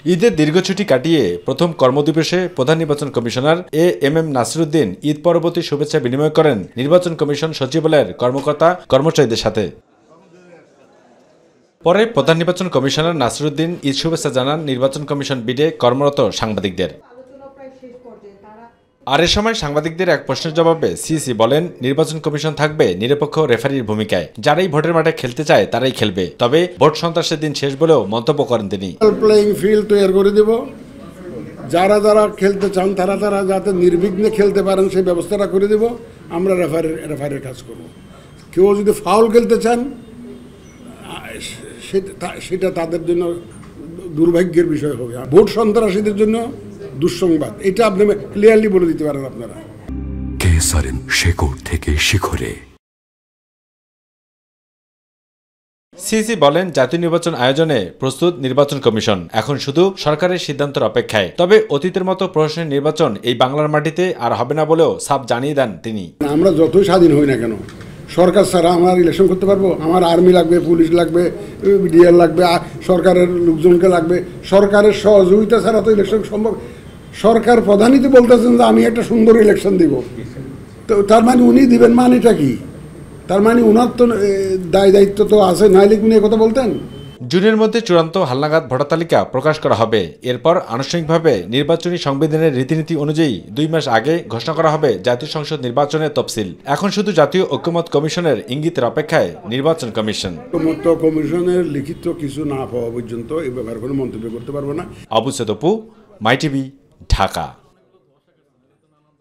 ঈদের দীর্ঘ ছুটি কাটিয়ে প্রথম কর্মদিবসে প্রধান নির্বাচন কমিশনার এএমএম নাসিরউদ্দিন ঈদ পরবর্তী শুভেচ্ছা বিনিময় করেন নির্বাচন কমিশন সচিবালয়ের কর্মকর্তা কর্মচারীদের সাথে। পরে প্রধান নির্বাচন কমিশনার নাসিরউদ্দিন ঈদ শুভেচ্ছা জানান নির্বাচন কমিশন বিডে কর্মরত সাংবাদিকদের। আর এ সময় সাংবাদিকদের এক প্রশ্নের জবাবে সিসি বলেন, নির্বাচন কমিশন থাকবে নিরপেক্ষ রেফারির ভূমিকায়। যারাই ভোটের মাঠে খেলতে চায় তারাই খেলবে, তবে ভোট সন্ত্রাসের দিন শেষ বলেও মন্তব্য করেন তিনি। প্লেইং ফিল্ড তৈরি করে দেব, যারা যারা খেলতে চান তারা তারা যাতে নির্বিঘ্নে খেলতে পারেন সেই ব্যবস্থাটা করে দেব। আমরা রেফারির কাজ করব। কেউ যদি ফাউল খেলতে চান সেটা তাদের জন্য দুর্ভাগ্যের বিষয় হবে। ভোট সন্ত্রাসীদের জন্য দুঃসংবাদ, এটা আপনি ক্লিয়ারলি বলে দিতে পারেন আপনারা। থেকে শিখরে সিসি বলেন, জাতীয় নির্বাচন আয়োজনে প্রস্তুত নির্বাচন কমিশন, এখন শুধু সরকারের সিদ্ধান্তের অপেক্ষায়। তবে অতীতের মতো প্রশাসনিক নির্বাচন এই বাংলার মাটিতে আর হবে না বলেও সাফ জানিয়ে দেন তিনি। আমরা যতই স্বাধীন হই না কেন, সরকার ছাড়া আমরা ইলেকশন করতে পারবো? আমার আর্মি লাগবে, পুলিশ লাগবে, বিডিআর লাগবে, সরকারের লোকজনকে লাগবে। সরকারের সহযোগিতা ছাড়া তো ইলেকশন সম্ভব। সরকার প্রধানই তো বলতেছেন যে আমি একটা সুন্দর ইলেকশন দিব, তো তার মানে উনি দিবেন মানেটা কি? তার মানে উনার তো দায়িত্ব তো আছে, নাইলে উনি কথা বলতেন। জুনের মধ্যে চূড়ান্ত হালনাগাদ ভোটার তালিকা প্রকাশ করা হবে। এরপর আনুষ্ঠানিকভাবে নির্বাচনী সংবিধানের রীতিনীতি অনুযায়ী 2 মাস আগে ঘোষণা করা হবে জাতীয় সংসদ নির্বাচনের তফসিল। এখন শুধু জাতীয় ঐক্যমত কমিশনের ইঙ্গিতের অপেক্ষায় নির্বাচন কমিশন। ঐক্যমত কমিশনের লিখিত কিছু না পাওয়া পর্যন্ত এই ব্যাপারে কোনো মন্তব্য করতে পারবো না। আবু সাদ অপু, মাই টিভি, ঢাকা।